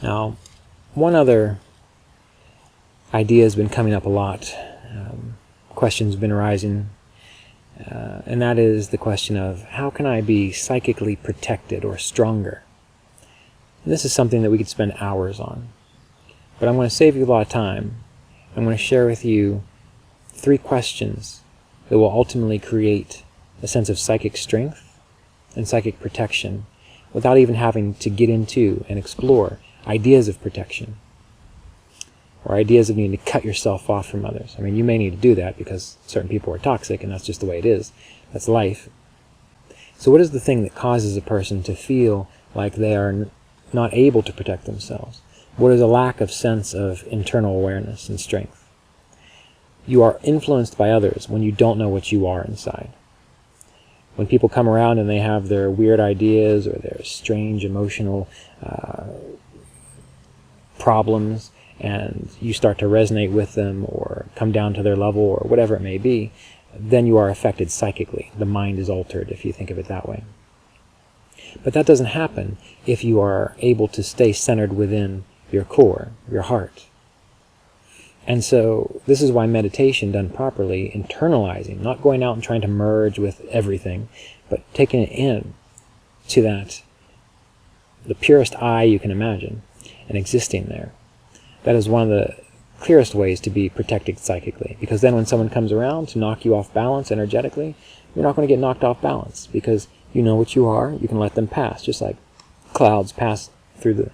Now, one other idea has been coming up a lot. Questions have been arising, and that is the question of how can I be psychically protected or stronger? And this is something that we could spend hours on, but I'm going to save you a lot of time. I'm going to share with you 3 questions that will ultimately create a sense of psychic strength and psychic protection without even having to get into and explore ideas of protection or ideas of needing to cut yourself off from others. I mean, you may need to do that because certain people are toxic and that's just the way it is. That's life. So what is the thing that causes a person to feel like they are not able to protect themselves? What is a lack of sense of internal awareness and strength? You are influenced by others when you don't know what you are inside. When people come around and they have their weird ideas or their strange emotional problems, and you start to resonate with them or come down to their level or whatever it may be, then you are affected psychically. The mind is altered, if you think of it that way. But that doesn't happen if you are able to stay centered within your core, your heart. And so this is why meditation done properly, internalizing, not going out and trying to merge with everything, but taking it in to that, the purest I you can imagine, and existing there. That is one of the clearest ways to be protected psychically, because then when someone comes around to knock you off balance energetically, you're not going to get knocked off balance because you know what you are. You can let them pass, just like clouds pass through the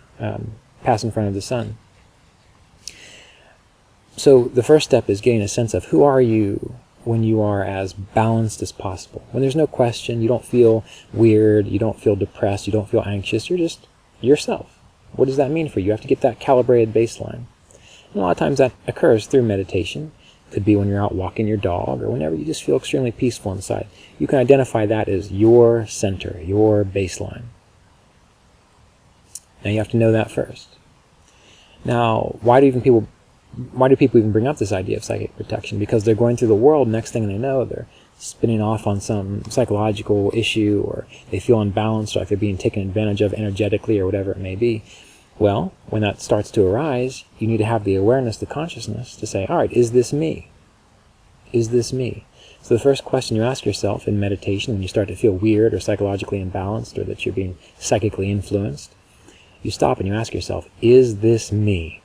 pass in front of the sun. So the first step is getting a sense of who are you when you are as balanced as possible. When there's no question, you don't feel weird, you don't feel depressed, you don't feel anxious, you're just yourself. What does that mean for you? You have to get that calibrated baseline. And a lot of times that occurs through meditation. It could be when you're out walking your dog or whenever you just feel extremely peaceful inside. You can identify that as your center, your baseline. Now you have to know that first. Now, why do people even bring up this idea of psychic protection? Because they're going through the world, next thing they know, they're spinning off on some psychological issue, or they feel unbalanced, or like they're being taken advantage of energetically, or whatever it may be. Well, when that starts to arise, you need to have the awareness, the consciousness, to say, all right, is this me? Is this me? So the first question you ask yourself in meditation, when you start to feel weird or psychologically imbalanced, or that you're being psychically influenced, you stop and you ask yourself, is this me?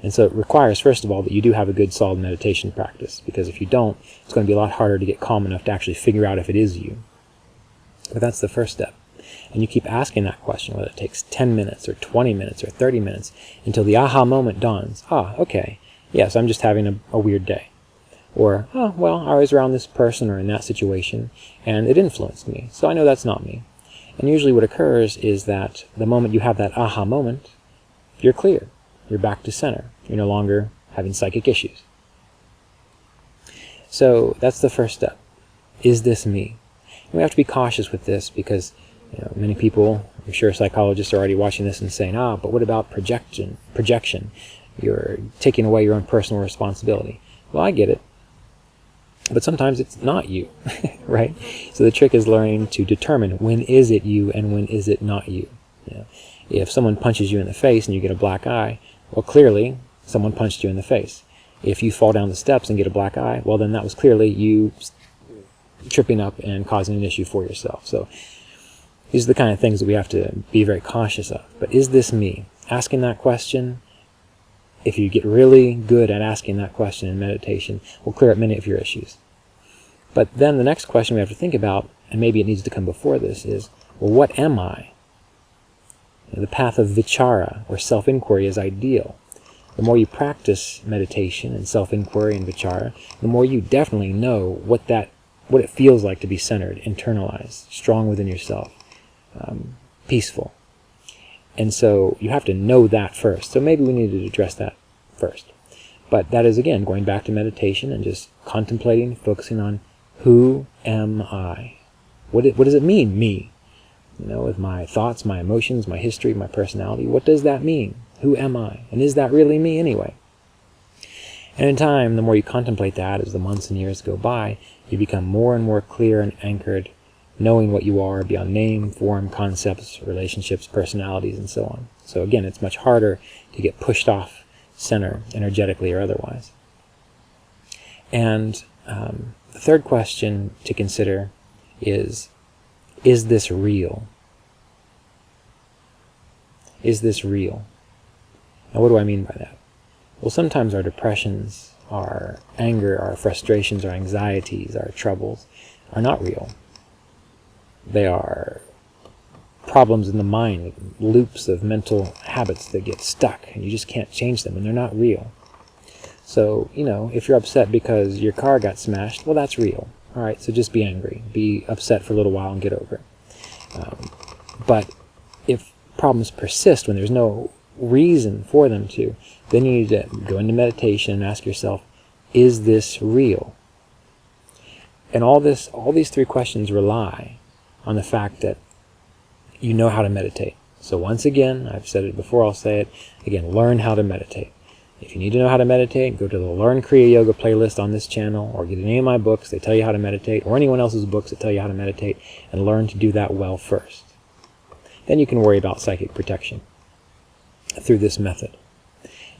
And so it requires, first of all, that you do have a good solid meditation practice, because if you don't, it's going to be a lot harder to get calm enough to actually figure out if it is you. But that's the first step. And you keep asking that question, whether it takes 10 minutes or 20 minutes or 30 minutes, until the aha moment dawns. Ah, okay, yes, I'm just having a weird day. Or, oh, well, I was around this person or in that situation, and it influenced me, so I know that's not me. And usually what occurs is that the moment you have that aha moment, you're clear. You're back to center. You're no longer having psychic issues. So that's the first step. Is this me? And we have to be cautious with this because many people, I'm sure psychologists are already watching this and saying, but what about projection? You're taking away your own personal responsibility. Well, I get it. But sometimes it's not you, right? So the trick is learning to determine when is it you and when is it not you. If someone punches you in the face and you get a black eye, well, clearly someone punched you in the face. If you fall down the steps and get a black eye, well, then that was clearly you tripping up and causing an issue for yourself. So these are the kind of things that we have to be very cautious of. But is this me? Asking that question, if you get really good at asking that question in meditation, will clear up many of your issues. But then the next question we have to think about, and maybe it needs to come before this, is, well, what am I? The path of Vichara, or self-inquiry, is ideal. The more you practice meditation and self-inquiry and Vichara, the more you definitely know what it feels like to be centered, internalized, strong within yourself, peaceful. And so you have to know that first. So maybe we need to address that first. But that is, again, going back to meditation and just contemplating, focusing on who am I? What does it mean, me? With my thoughts, my emotions, my history, my personality. What does that mean? Who am I? And is that really me anyway? And in time, the more you contemplate that, as the months and years go by, you become more and more clear and anchored knowing what you are beyond name, form, concepts, relationships, personalities, and so on. So again, it's much harder to get pushed off center energetically or otherwise. And the third question to consider is this real? Is this real? Now, what do I mean by that? Well, sometimes our depressions, our anger, our frustrations, our anxieties, our troubles are not real. They are problems in the mind, loops of mental habits that get stuck, and you just can't change them, and they're not real. So, if you're upset because your car got smashed, well, that's real. All right, so just be angry. Be upset for a little while and get over it. But if problems persist when there's no reason for them to, then you need to go into meditation and ask yourself, is this real? And all these three questions rely on the fact that you know how to meditate. So once again, I've said it before, I'll say it again, learn how to meditate. If you need to know how to meditate, go to the Learn Kriya Yoga playlist on this channel, or get any of my books, they tell you how to meditate, or anyone else's books that tell you how to meditate, and learn to do that well first. Then you can worry about psychic protection through this method.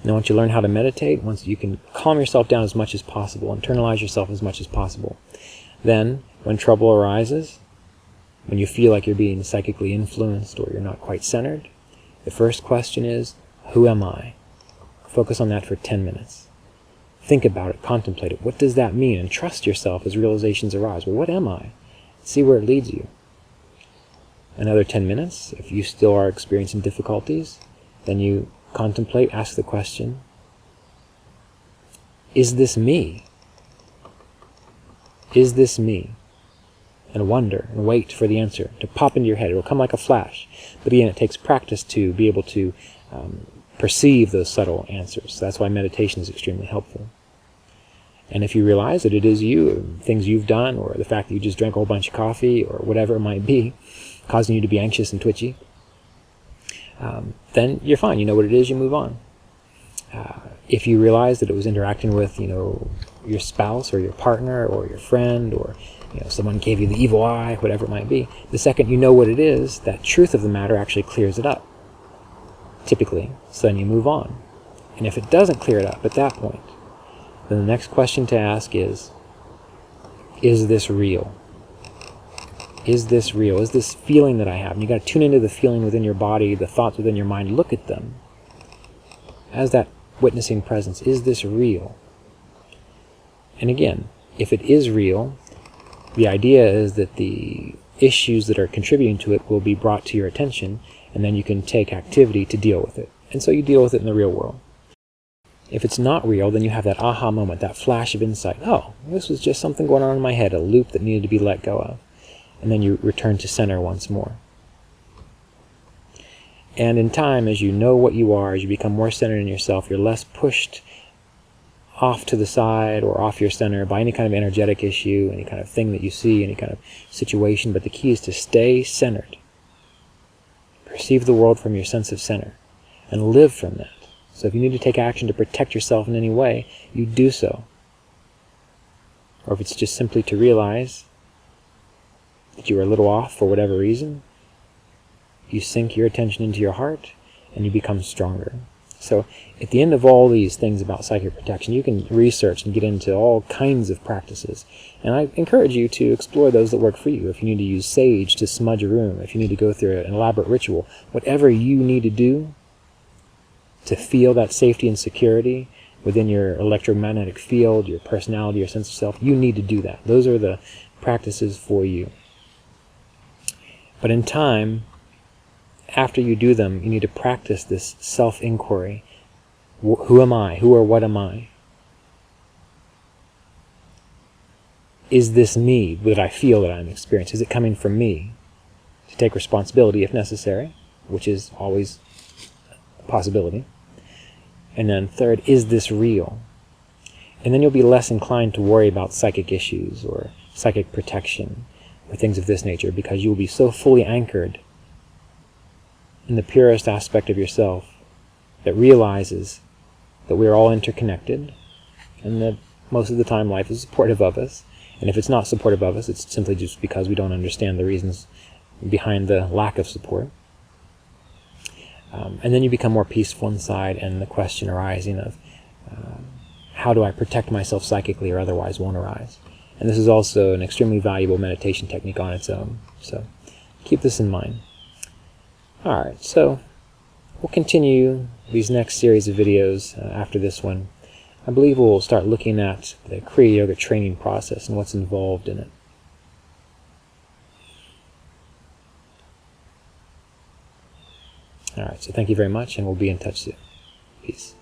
Now, once you learn how to meditate, once you can calm yourself down as much as possible, internalize yourself as much as possible, then when trouble arises, when you feel like you're being psychically influenced or you're not quite centered, the first question is, who am I? Focus on that for 10 minutes. Think about it, contemplate it. What does that mean? And trust yourself as realizations arise. Well, what am I? See where it leads you. Another 10 minutes. If you still are experiencing difficulties, then you contemplate, ask the question, is this me? Is this me? And wonder and wait for the answer to pop into your head. It will come like a flash. But again, it takes practice to be able to perceive those subtle answers. So that's why meditation is extremely helpful. And if you realize that it is you, things you've done, or the fact that you just drank a whole bunch of coffee, or whatever it might be, causing you to be anxious and twitchy, then you're fine. You know what it is, you move on. If you realize that it was interacting with, your spouse, or your partner, or your friend, or someone gave you the evil eye, whatever it might be, the second you know what it is, that truth of the matter actually clears it up, typically. So then you move on. And if it doesn't clear it up at that point, then the next question to ask is this real? Is this real? Is this feeling that I have? And you got to tune into the feeling within your body, the thoughts within your mind. Look at them as that witnessing presence. Is this real? And again, if it is real, the idea is that the issues that are contributing to it will be brought to your attention, and then you can take activity to deal with it. And so you deal with it in the real world. If it's not real, then you have that aha moment, that flash of insight. Oh, this was just something going on in my head, a loop that needed to be let go of. And then you return to center once more. And in time, as you know what you are, as you become more centered in yourself, you're less pushed off to the side or off your center by any kind of energetic issue, any kind of thing that you see, any kind of situation. But the key is to stay centered. Perceive the world from your sense of center and live from that. So if you need to take action to protect yourself in any way, you do so. Or if it's just simply to realize that you are a little off for whatever reason, you sink your attention into your heart and you become stronger. So at the end of all these things about psychic protection, you can research and get into all kinds of practices. And I encourage you to explore those that work for you. If you need to use sage to smudge a room, if you need to go through an elaborate ritual, whatever you need to do to feel that safety and security within your electromagnetic field, your personality, your sense of self, you need to do that. Those are the practices for you. But in time, after you do them, you need to practice this self-inquiry. Who am I? Who or what am I? Is this me that I feel that I'm experiencing? Is it coming from me? To take responsibility if necessary, which is always a possibility. And then third, is this real? And then you'll be less inclined to worry about psychic issues or psychic protection or things of this nature, because you will be so fully anchored in the purest aspect of yourself that realizes that we are all interconnected and that most of the time life is supportive of us, And if it's not support above us, it's simply just because we don't understand the reasons behind the lack of support. And then you become more peaceful inside, and the question arising of how do I protect myself psychically or otherwise won't arise. And this is also an extremely valuable meditation technique on its own. So keep this in mind. Alright, so we'll continue these next series of videos after this one. I believe we'll start looking at the Kriya Yoga training process and what's involved in it. Alright, so thank you very much, and we'll be in touch soon. Peace.